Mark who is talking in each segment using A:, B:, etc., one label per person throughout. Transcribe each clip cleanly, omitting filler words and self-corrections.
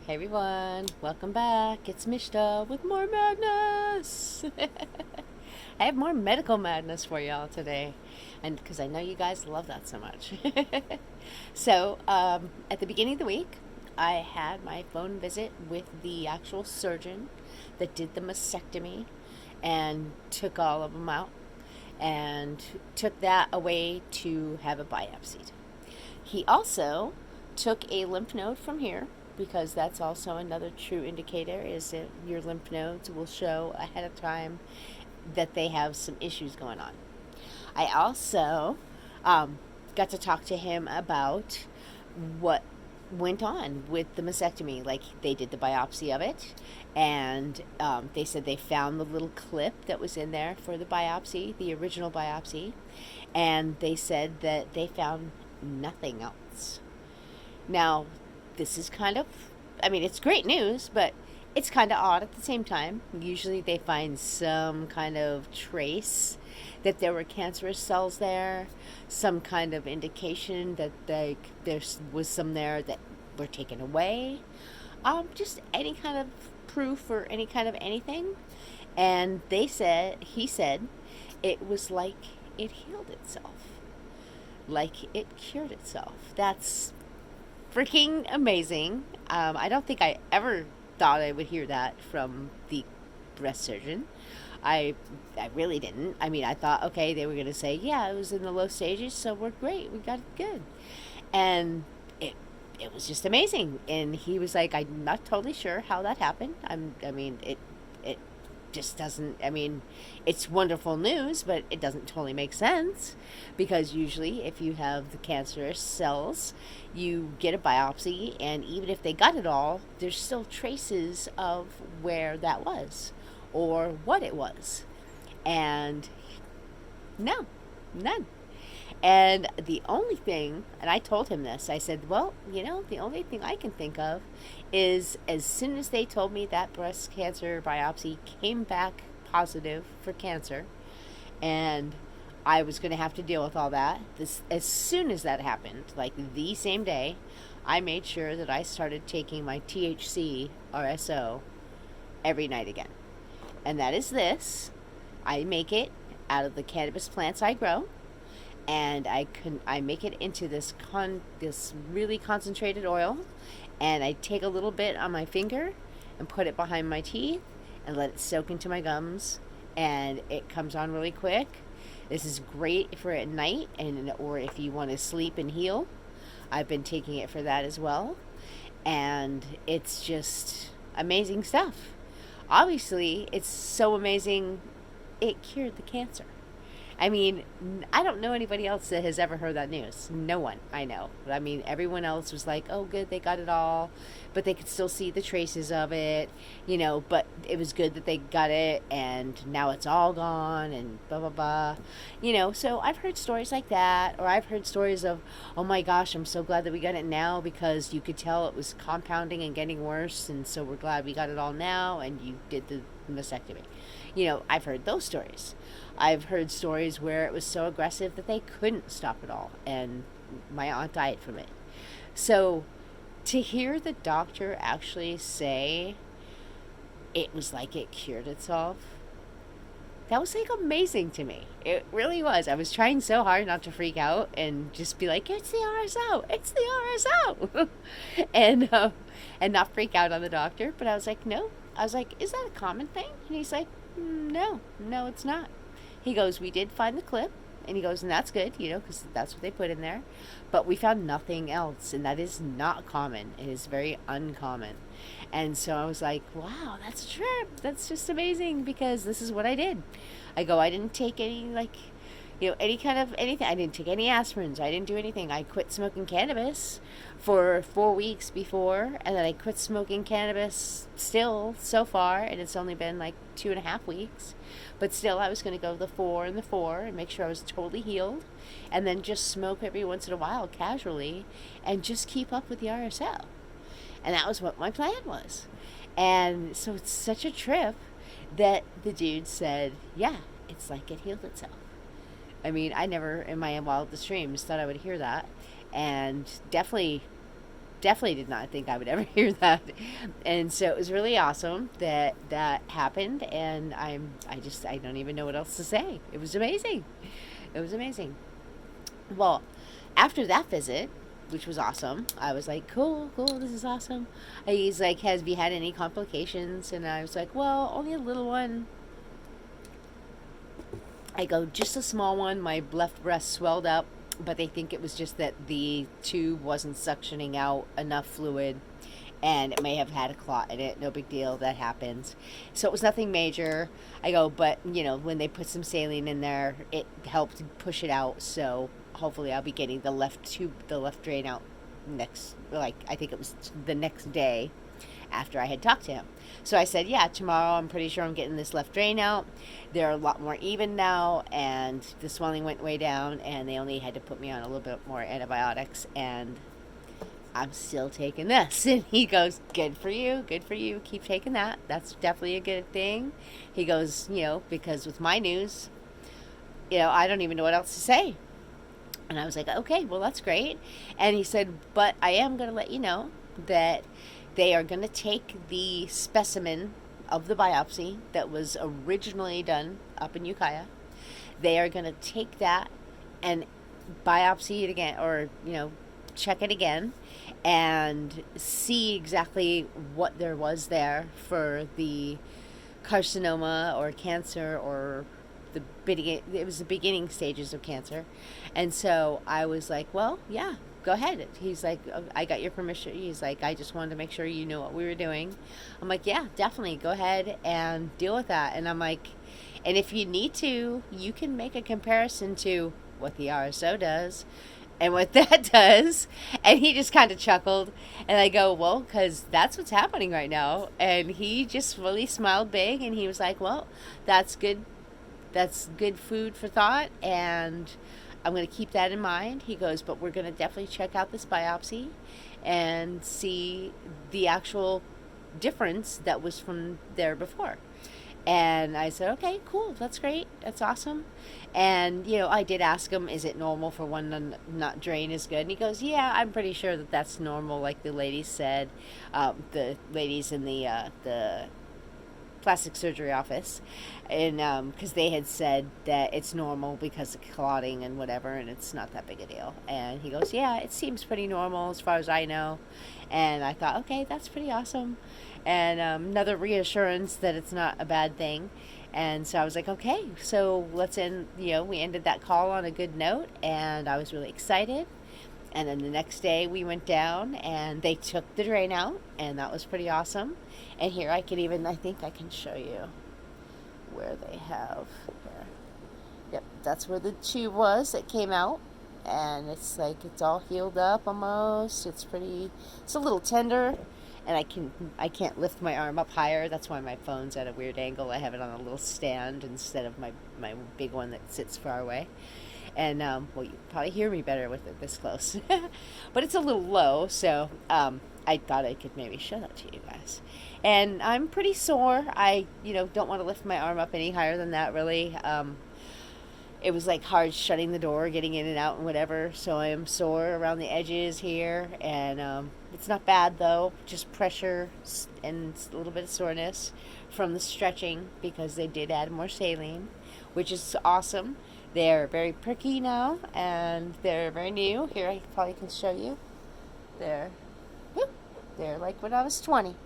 A: Hey everyone, welcome back. It's Mishta with more madness. I have more medical madness for y'all today, and because I know you guys love that so much. At the beginning of the week, I had my phone visit with the actual surgeon that did the mastectomy and took all of them out and took that away to have it biopsied. He also took a lymph node from here because that's also another true indicator is that your lymph nodes will show ahead of time that they have some issues going on. I also got to talk to him about what went on with the mastectomy. Like they did the biopsy of it, and they said they found the little clip that was in there for the biopsy, the original biopsy, and they said that they found nothing else. Now, this is kind of, I mean, it's great news, but it's kind of odd at the same time. Usually they find some kind of trace that there were cancerous cells there, some kind of indication that there was some there that were taken away, just any kind of proof or any kind of anything. And he said, it was like it healed itself, like it cured itself. That's freaking amazing. I don't think I ever thought I would hear that from the breast surgeon. I really didn't. I mean, I thought, okay, they were going to say, yeah, it was in the low stages, so we're great. We got it good. And it, it was just amazing. And he was like, I'm not totally sure how that happened. It just doesn't, I mean, it's wonderful news, but it doesn't totally make sense because usually if you have the cancerous cells, you get a biopsy, and even if they got it all, there's still traces of where that was or what it was. And no, none. And the only thing, and I told him this, I said, well, the only thing I can think of is as soon as they told me that breast cancer biopsy came back positive for cancer, and I was going to have to deal with all that, as soon as that happened, like the same day, I made sure that I started taking my THC RSO every night again. And that is this. I make it out of the cannabis plants I grow, and I make it into this really concentrated oil, and I take a little bit on my finger and put it behind my teeth and let it soak into my gums, and it comes on really quick. This is great for at night or if you want to sleep and heal. I've been taking it for that as well, and it's just amazing stuff. Obviously, it's so amazing it cured the cancer. I mean, I don't know anybody else that has ever heard that news. No one I know. I mean, everyone else was like, oh, good, they got it all, but they could still see the traces of it, but it was good that they got it, and now it's all gone, and blah, blah, blah. So I've heard stories like that, or I've heard stories of, oh my gosh, I'm so glad that we got it now because you could tell it was compounding and getting worse, and so we're glad we got it all now, and you did the mastectomy. I've heard those stories. I've heard stories where it was so aggressive that they couldn't stop it all, and my aunt died from it. So to hear the doctor actually say it was like it cured itself, that was like amazing to me. It really was. I was trying so hard not to freak out and just be like, it's the RSO, it's the RSO, and not freak out on the doctor. But I was like, no. I was like, is that a common thing? And he's like, no, it's not. He goes, we did find the clip, and he goes, and that's good, because that's what they put in there. But we found nothing else, and that is not common. It is very uncommon. And so I was like, wow, that's a trip. That's just amazing because this is what I did. I didn't take any, any kind of anything. I didn't take any aspirins. I didn't do anything. I quit smoking cannabis for 4 weeks before, and then I quit smoking cannabis still so far, and it's only been like 2.5 weeks. But still, I was going to go the 4 and the 4 and make sure I was totally healed, and then just smoke every once in a while casually and just keep up with the RSO. And that was what my plan was. And so it's such a trip that the dude said, yeah, it's like it healed itself. I mean, I never in my wildest dreams thought I would hear that. And definitely definitely did not think I would ever hear that. And so it was really awesome that that happened. And I don't even know what else to say. It was amazing. It was amazing. Well, after that visit, which was awesome, I was like, cool, cool, this is awesome. He's like, has we had any complications? And I was like, well, only a little one. I go, just a small one. My left breast swelled up, but they think it was just that the tube wasn't suctioning out enough fluid, and it may have had a clot in it. No big deal. That happens. So it was nothing major. I go, but when they put some saline in there, it helped push it out. So hopefully I'll be getting the left tube, the left drain out I think it was the next day after I had talked to him. So I said, yeah, tomorrow I'm pretty sure I'm getting this left drain out. They're a lot more even now, and the swelling went way down, and they only had to put me on a little bit more antibiotics, and I'm still taking this. And he goes, good for you, keep taking that. That's definitely a good thing. He goes, because with my news, I don't even know what else to say. And I was like, okay, well, that's great. And he said, but I am going to let you know that they are going to take the specimen of the biopsy that was originally done up in Ukiah. They are going to take that and biopsy it again, or, check it again and see exactly what there was there for the carcinoma or cancer, or it was the beginning stages of cancer. And so I was like, well, yeah, go ahead. He's like, oh, I got your permission. He's like, I just wanted to make sure you knew what we were doing. I'm like, yeah, definitely go ahead and deal with that. And I'm like, and if you need to, you can make a comparison to what the RSO does and what that does. And he just kind of chuckled. And I go, well, because that's what's happening right now. And he just really smiled big, and he was like, well, that's good. That's good food for thought, and I'm going to keep that in mind. He goes, but we're going to definitely check out this biopsy and see the actual difference that was from there before. And I said, okay, cool, that's great, that's awesome. And I did ask him, is it normal for one to not drain as good? And he goes, yeah, I'm pretty sure that that's normal, like the ladies said, the ladies in the plastic surgery office, and because they had said that it's normal because of clotting and whatever, and it's not that big a deal. And he goes, yeah, it seems pretty normal as far as I know. And I thought, okay, that's pretty awesome, and another reassurance that it's not a bad thing. And so I was like, okay, so let's end, we ended that call on a good note, and I was really excited. And then the next day we went down and they took the drain out, and that was pretty awesome. And here I think I can show you where they have here. Yep, that's where the tube was that came out. And it's all healed up almost. It's a little tender, and I can't lift my arm up higher. That's why my phone's at a weird angle. I have it on a little stand instead of my big one that sits far away. And, well, you probably hear me better with it this close. But it's a little low, so I thought I could maybe show that to you guys. And I'm pretty sore. I, don't want to lift my arm up any higher than that, really. It was, hard shutting the door, getting in and out and whatever. So I am sore around the edges here. And it's not bad, though. Just pressure and a little bit of soreness from the stretching, because they did add more saline, which is awesome. They're very pricky now, and they're very new. Here, I probably can show you. They're like when I was 20.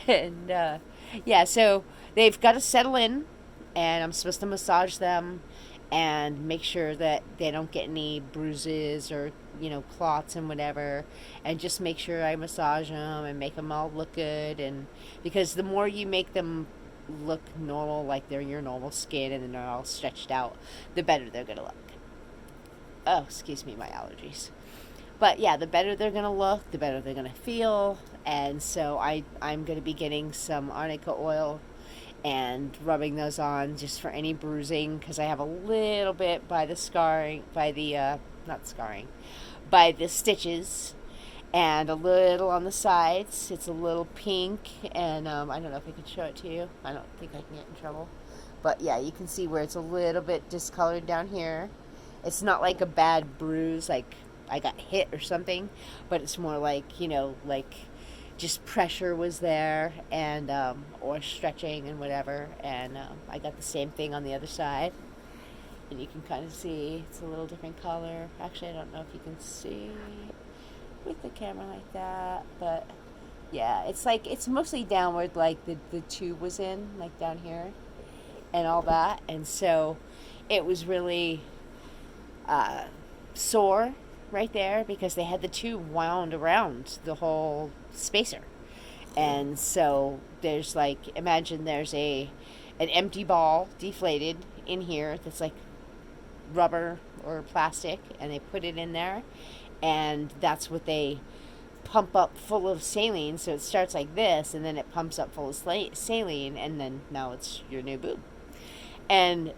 A: And, yeah, so they've got to settle in, and I'm supposed to massage them and make sure that they don't get any bruises or, clots and whatever, and just make sure I massage them and make them all look good. And because the more you make them look normal, like they're your normal skin, and then they're all stretched out, the better they're gonna look. Oh, excuse me, my allergies. But yeah, the better they're gonna look, the better they're gonna feel. And so I'm gonna be getting some arnica oil and rubbing those on just for any bruising, because I have a little bit by the scarring, by the by the stitches, and a little on the sides. It's a little pink, and I don't know if I can show it to you. I don't think I can get in trouble. But yeah, you can see where it's a little bit discolored down here. It's not like a bad bruise, like I got hit or something, but it's more like, like just pressure was there, and or stretching and whatever. And I got the same thing on the other side, and you can kind of see it's a little different color. Actually, I don't know if you can see with the camera like that, but yeah, it's like it's mostly downward, like the tube was in, like down here, and all that. And so it was really uh, sore right there because they had the tube wound around the whole spacer. And so there's like, imagine there's an empty ball deflated in here that's like rubber or plastic, and they put it in there, and that's what they pump up full of saline. So it starts like this, and then it pumps up full of saline, and then now it's your new boob. And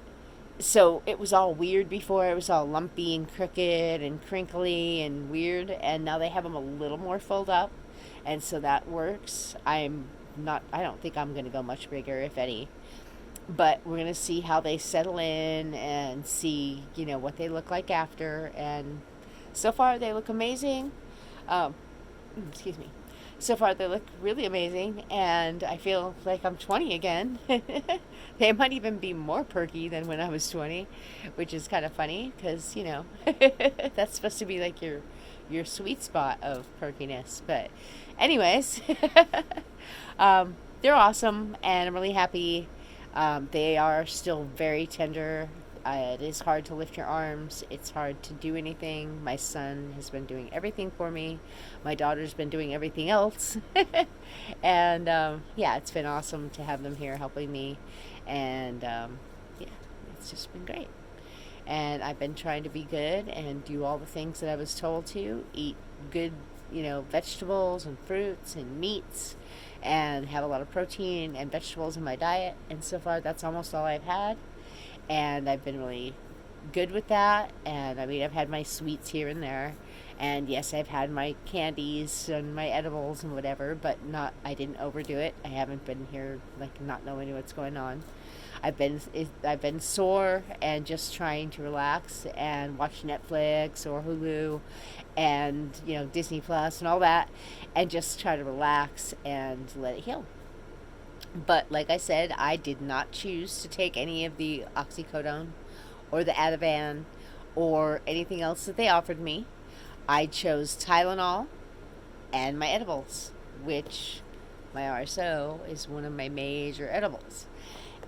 A: so it was all weird before. It was all lumpy and crooked and crinkly and weird, and now they have them a little more filled up, and so that works. I don't think I'm going to go much bigger, if any, but we're going to see how they settle in and see, what they look like after. And so far they look amazing. Excuse me. So far they look really amazing, and I feel like I'm 20 again. They might even be more perky than when I was 20, which is kind of funny because, that's supposed to be like your sweet spot of perkiness. But anyways, they're awesome, and I'm really happy. They are still very tender. It is hard to lift your arms. It's hard to do anything. My son has been doing everything for me. My daughter's been doing everything else. And yeah, it's been awesome to have them here helping me. And yeah, it's just been great. And I've been trying to be good and do all the things that I was told to. Eat good, vegetables and fruits and meats, and have a lot of protein and vegetables in my diet. And so far, that's almost all I've had. And I've been really good with that. And I mean, I've had my sweets here and there, and yes, I've had my candies and my edibles and whatever, but I didn't overdo it. I haven't been here like not knowing what's going on. I've been sore and just trying to relax and watch Netflix or Hulu and Disney Plus and all that, and just try to relax and let it heal. But like I said, I did not choose to take any of the oxycodone or the Ativan or anything else that they offered me. I chose Tylenol and my edibles, which my RSO is one of my major edibles.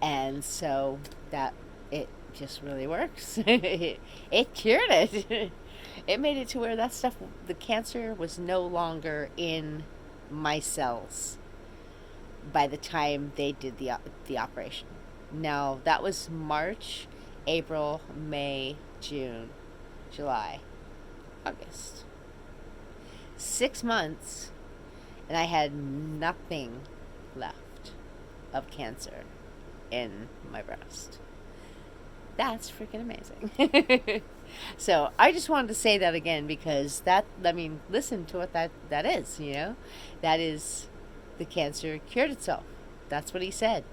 A: And so that it just really works. It cured it. It made it to where that stuff, the cancer was no longer in my cells by the time they did the operation. Now, that was March, April, May, June, July, August. 6 months, and I had nothing left of cancer in my breast. That's freaking amazing. So I just wanted to say that again, because listen to what that is, that is, the cancer cured itself. That's what he said.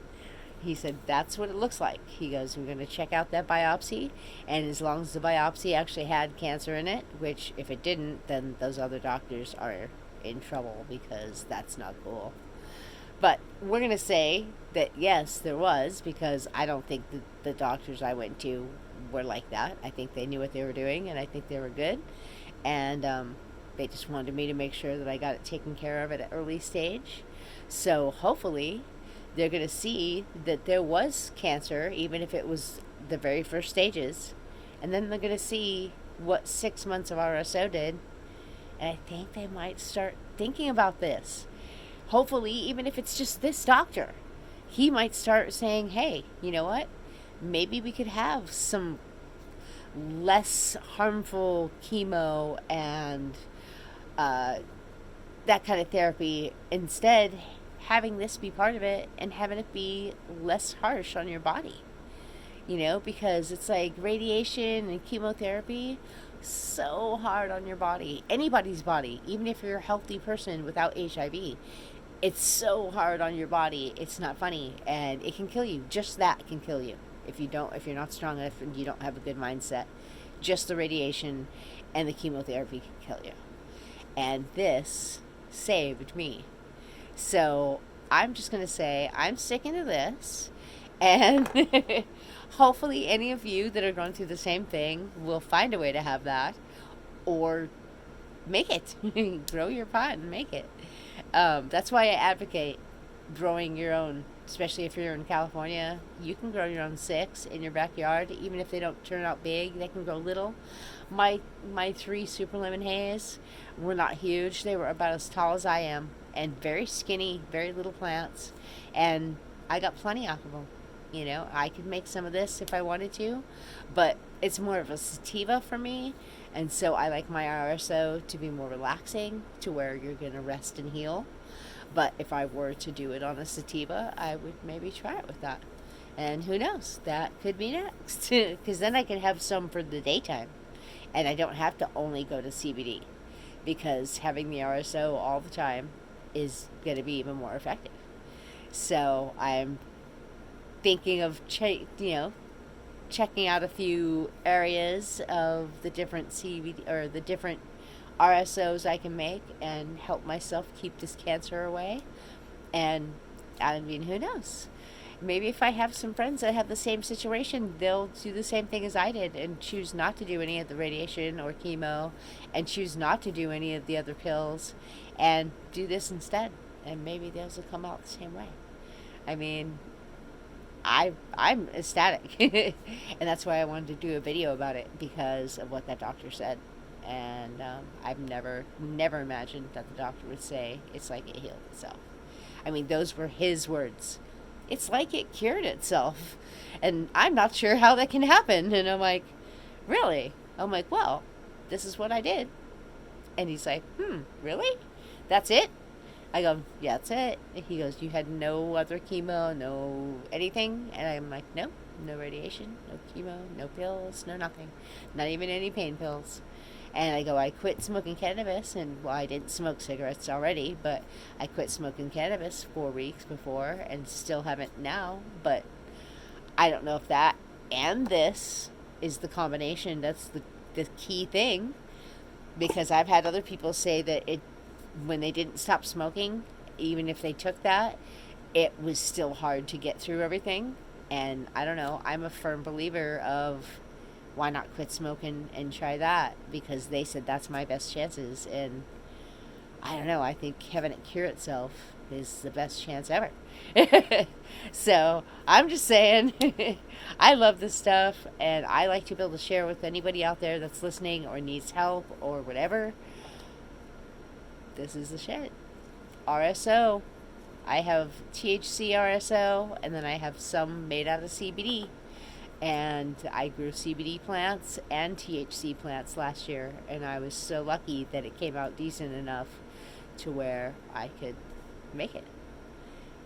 A: He said, that's what it looks like. He goes, we're going to check out that biopsy, and as long as the biopsy actually had cancer in it, which if it didn't, then those other doctors are in trouble, because that's not cool. But we're going to say that yes, there was, because I don't think that the doctors I went to were like that. I think they knew what they were doing, and I think they were good. And they just wanted me to make sure that I got it taken care of at an early stage. So hopefully they're going to see that there was cancer, even if it was the very first stages. And then they're going to see what 6 months of RSO did. And I think they might start thinking about this. Hopefully, even if it's just this doctor, he might start saying, hey, you know what? Maybe we could have some less harmful chemo and that kind of therapy, instead having this be part of it and having it be less harsh on your body. Because it's like radiation and chemotherapy, so hard on your body, anybody's body, even if you're a healthy person without HIV. It's so hard on your body. It's not funny, and it can kill you. Just that can kill you if you're not strong enough and you don't have a good mindset. Just the radiation and the chemotherapy can kill you. And this saved me. So I'm just going to say I'm sticking to this. And hopefully, any of you that are going through the same thing will find a way to have that, or make it. Grow your pot and make it. That's why I advocate growing your own, especially if you're in California. You can grow your own 6 in your backyard, even if they don't turn out big. They can grow little. My 3 super lemon haze were not huge. They were about as tall as I am, and very skinny, very little plants, and I got plenty off of them. I could make some of this if I wanted to, but it's more of a sativa for me, and so I like my RSO to be more relaxing, to where you're going to rest and heal. But if I were to do it on a sativa, I would maybe try it with that. And who knows, that could be next, because then I can have some for the daytime, and I don't have to only go to CBD, because having the RSO all the time is going to be even more effective. So I'm thinking of checking out a few areas of the different CBD or the different RSOs I can make and help myself keep this cancer away. And I mean, who knows? Maybe if I have some friends that have the same situation, they'll do the same thing as I did and choose not to do any of the radiation or chemo, and choose not to do any of the other pills and do this instead. And maybe those will come out the same way. I mean, I'm ecstatic. And that's why I wanted to do a video about it, because of what that doctor said. And I've never imagined that the doctor would say it's like it healed itself. I mean, those were his words. It's like it cured itself. And I'm not sure how that can happen. And I'm like, really? I'm like, well, this is what I did. And he's like, really? That's it? I go, yeah, that's it. And he goes, you had no other chemo, no anything? And I'm like, no radiation, no chemo, no pills, no nothing. Not even any pain pills. And I go, I quit smoking cannabis, and well, I didn't smoke cigarettes already, but I quit smoking cannabis 4 weeks before, and still haven't now. But I don't know if that and this is the combination. That's the key thing, because I've had other people say that when they didn't stop smoking, even if they took that, it was still hard to get through everything. And I don't know, I'm a firm believer of why not quit smoking and try that, because they said that's my best chances. And I don't know, I think having it cure itself is the best chance ever. So I'm just saying, I love this stuff, and I like to be able to share with anybody out there that's listening or needs help or whatever. This is the shit. RSO. I have THC RSO, and then I have some made out of CBD. And I grew CBD plants and THC plants last year, and I was so lucky that it came out decent enough to where I could make it.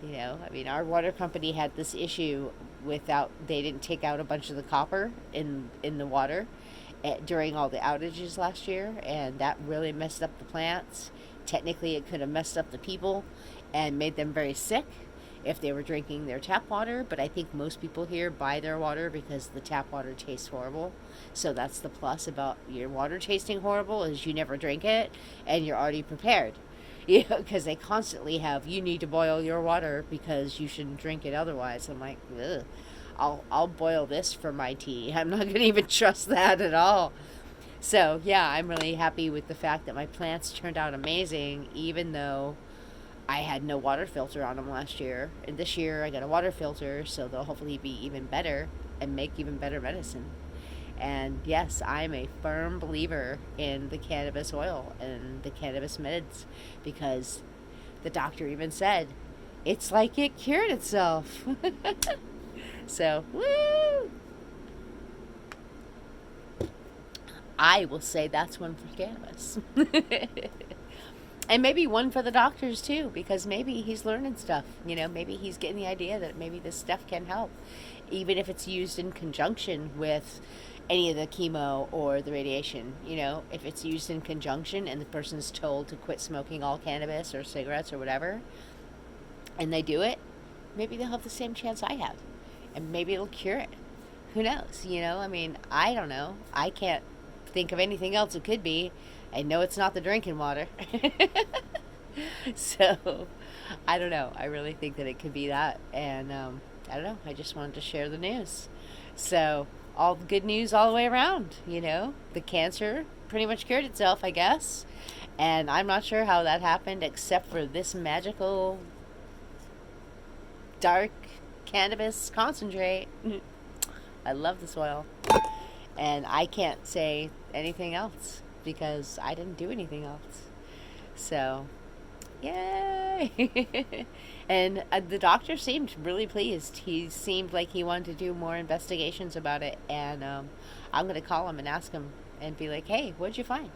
A: I mean, our water company had this issue they didn't take out a bunch of the copper in the water during all the outages last year, and that really messed up the plants. Technically, it could have messed up the people and made them very sick if they were drinking their tap water, but I think most people here buy their water because the tap water tastes horrible. So that's the plus about your water tasting horrible, is you never drink it and you're already prepared. Because they constantly have, you need to boil your water because you shouldn't drink it otherwise. I'm like, ugh, I'll boil this for my tea. I'm not going to even trust that at all. So yeah, I'm really happy with the fact that my plants turned out amazing, even though I had no water filter on them last year. And this year I got a water filter, so they'll hopefully be even better and make even better medicine. And yes, I'm a firm believer in the cannabis oil and the cannabis meds, because the doctor even said, it's like it cured itself. So, woo! I will say that's one for cannabis. And maybe one for the doctors too, because maybe he's learning stuff. Maybe he's getting the idea that maybe this stuff can help, even if it's used in conjunction with any of the chemo or the radiation. If it's used in conjunction and the person's told to quit smoking all cannabis or cigarettes or whatever, and they do it, maybe they'll have the same chance I have, and maybe it'll cure it. Who knows? I mean, I don't know. I can't think of anything else it could be. I know it's not the drinking water. So, I don't know. I really think that it could be that. And I don't know. I just wanted to share the news. So, all the good news all the way around. The cancer pretty much cured itself, I guess. And I'm not sure how that happened except for this magical dark cannabis concentrate. I love this oil. And I can't say anything else because I didn't do anything else. So, yay! And the doctor seemed really pleased. He seemed like he wanted to do more investigations about it. And I'm going to call him and ask him and be like, hey, what'd you find?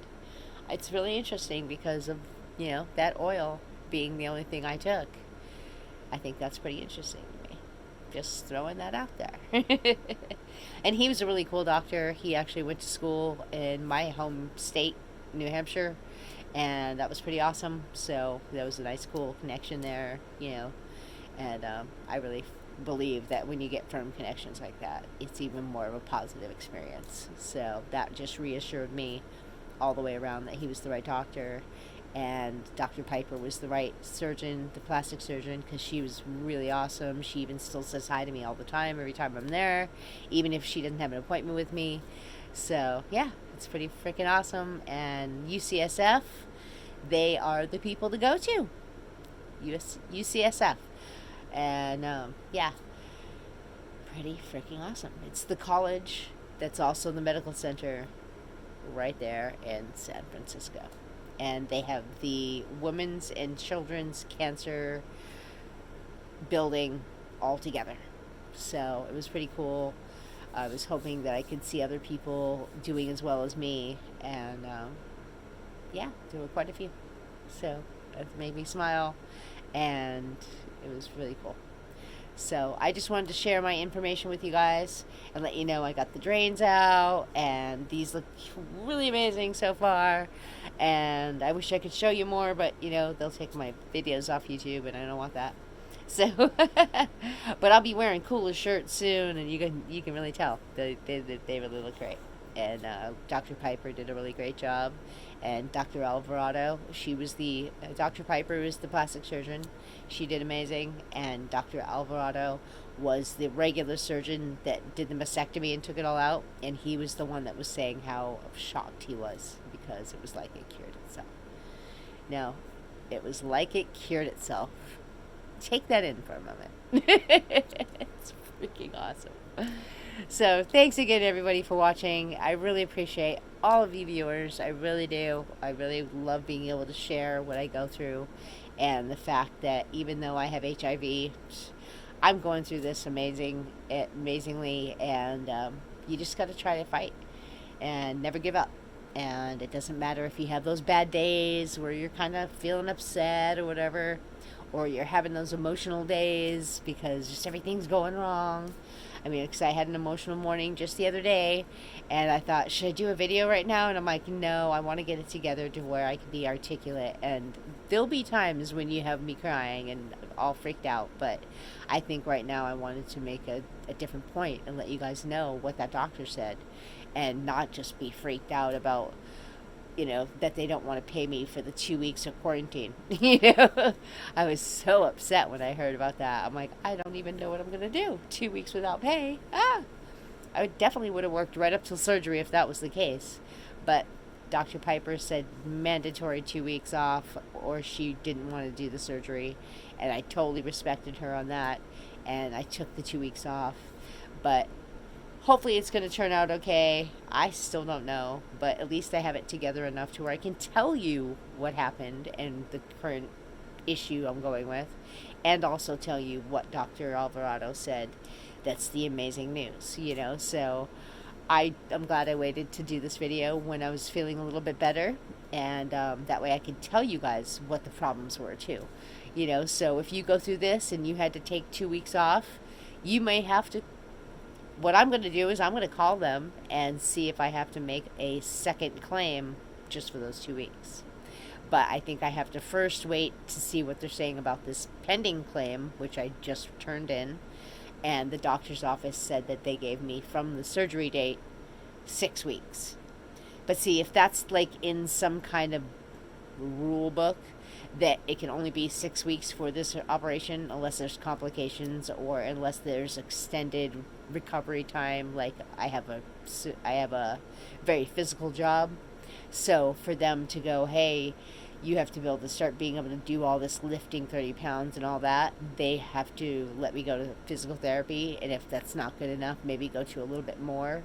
A: It's really interesting because of, that oil being the only thing I took. I think that's pretty interesting to me. Just throwing that out there. And he was a really cool doctor. He actually went to school in my home state, New Hampshire. And that was pretty awesome. So that was a nice, cool connection there, And I really believe that when you get firm connections like that, it's even more of a positive experience. So that just reassured me all the way around that he was the right doctor. And Dr. Piper was the right surgeon, the plastic surgeon, because she was really awesome. She even still says hi to me all the time, every time I'm there, even if she doesn't have an appointment with me. So, yeah, it's pretty freaking awesome. And UCSF, they are the people to go to. UCSF. And, yeah, pretty freaking awesome. It's the college that's also the medical center right there in San Francisco. And they have the Women's and Children's Cancer building all together. So it was pretty cool. I was hoping that I could see other people doing as well as me. And yeah, there were quite a few. So it made me smile. And it was really cool. So I just wanted to share my information with you guys and let you know I got the drains out and these look really amazing so far. And I wish I could show you more, but they'll take my videos off YouTube and I don't want that. So, but I'll be wearing cooler shirts soon, and you can really tell they really look great. And Dr. Piper did a really great job, and Dr. Alvarado, Dr. Piper was the plastic surgeon. She did amazing, and Dr. Alvarado was the regular surgeon that did the mastectomy and took it all out, and he was the one that was saying how shocked he was because it was like it cured itself. No, it was like it cured itself. Take that in for a moment. It's freaking awesome. So thanks again, everybody, for watching. I really appreciate all of you viewers. I really do. I really love being able to share what I go through, and the fact that even though I have HIV, I'm going through this amazingly, and you just got to try to fight and never give up. And it doesn't matter if you have those bad days where you're kind of feeling upset or whatever, or you're having those emotional days because just everything's going wrong. I mean, because I had an emotional morning just the other day, and I thought, should I do a video right now? And I'm like, no, I want to get it together to where I can be articulate. And there'll be times when you have me crying and all freaked out, but I think right now I wanted to make a different point and let you guys know what that doctor said, and not just be freaked out about, that they don't want to pay me for the 2 weeks of quarantine. I was so upset when I heard about that. I'm like, I don't even know what I'm going to do. 2 weeks without pay. I definitely would have worked right up till surgery if that was the case. But Dr. Piper said mandatory 2 weeks off, or she didn't want to do the surgery. And I totally respected her on that. And I took the 2 weeks off. But hopefully it's going to turn out okay. I still don't know, but at least I have it together enough to where I can tell you what happened and the current issue I'm going with, and also tell you what Dr. Alvarado said. That's the amazing news, So I'm glad I waited to do this video when I was feeling a little bit better, and that way I can tell you guys what the problems were too. So if you go through this and you had to take 2 weeks off, you may have to. What I'm going to do is I'm going to call them and see if I have to make a second claim just for those 2 weeks. But I think I have to first wait to see what they're saying about this pending claim, which I just turned in. And the doctor's office said that they gave me from the surgery date 6 weeks. But see, if that's like in some kind of rule book that it can only be 6 weeks for this operation unless there's complications or unless there's extended recovery time. Like I have a very physical job, so for them to go, hey, you have to be able to start being able to do all this lifting 30 pounds and all that, they have to let me go to physical therapy, and if that's not good enough, maybe go to a little bit more,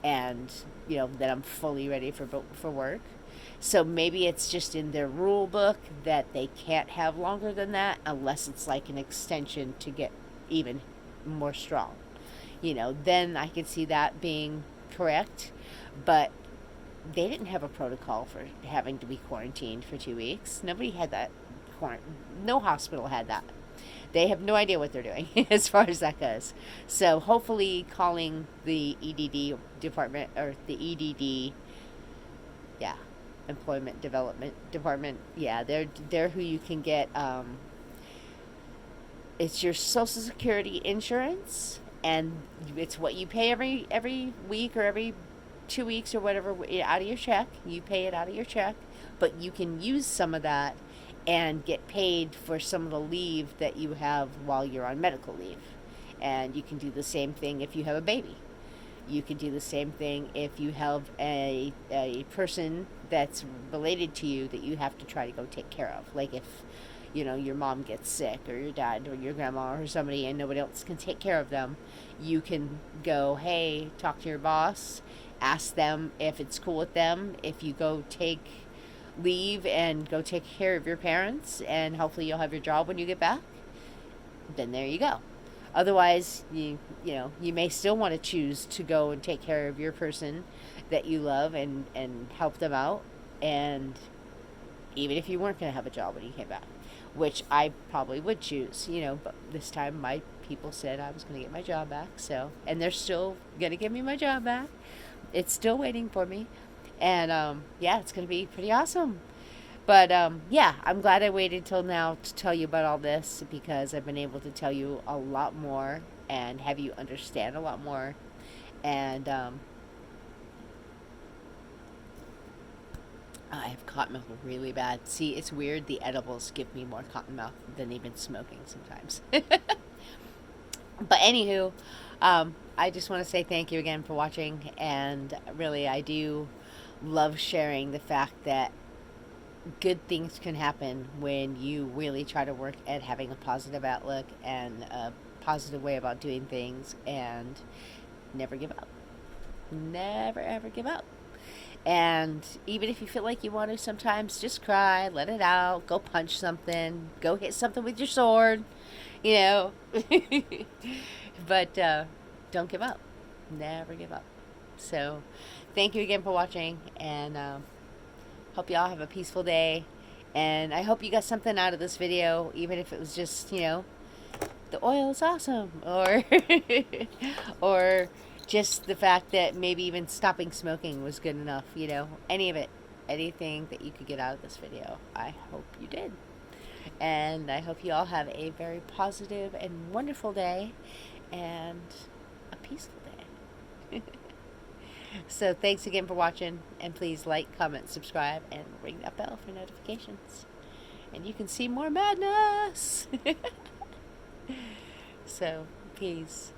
A: and then I'm fully ready for work. So maybe it's just in their rule book that they can't have longer than that unless it's like an extension to get even more strong. Then I could see that being correct. But they didn't have a protocol for having to be quarantined for 2 weeks. Nobody had that. No hospital had that. They have no idea what they're doing as far as that goes. So hopefully calling the EDD department, or the EDD, yeah, Employment Development Department, yeah, they're who you can get. It's your Social Security insurance, and it's what you pay every week or every 2 weeks or whatever out of your check. You pay it out of your check, but you can use some of that and get paid for some of the leave that you have while you're on medical leave. And you can do the same thing if you have a baby. You can do the same thing if you have a person that's related to you that you have to try to go take care of. Like if, your mom gets sick, or your dad or your grandma or somebody, and nobody else can take care of them, you can go, hey, talk to your boss, ask them if it's cool with them if you go take leave and go take care of your parents, and hopefully you'll have your job when you get back. Then there you go. Otherwise, you may still want to choose to go and take care of your person that you love and help them out, and even if you weren't going to have a job when you came back, which I probably would choose, but this time my people said I was going to get my job back, and they're still going to give me my job back. It's still waiting for me, and yeah, it's going to be pretty awesome. But yeah, I'm glad I waited till now to tell you about all this, because I've been able to tell you a lot more and have you understand a lot more. And I have cotton mouth really bad. See, it's weird. The edibles give me more cotton mouth than even smoking sometimes. But anywho, I just want to say thank you again for watching. And really, I do love sharing the fact that good things can happen when you really try to work at having a positive outlook and a positive way about doing things, and never give up. Never ever give up. And even if you feel like you want to sometimes, just cry, let it out, go punch something, go hit something with your sword, but don't give up. Never give up. So thank you again for watching, and hope you all have a peaceful day, and I hope you got something out of this video, even if it was just, the oil is awesome, or or just the fact that maybe even stopping smoking was good enough, any of it, anything that you could get out of this video. I hope you did, and I hope you all have a very positive and wonderful day, and a peaceful day. So thanks again for watching, and please like, comment, subscribe, and ring that bell for notifications. And you can see more madness. So, peace.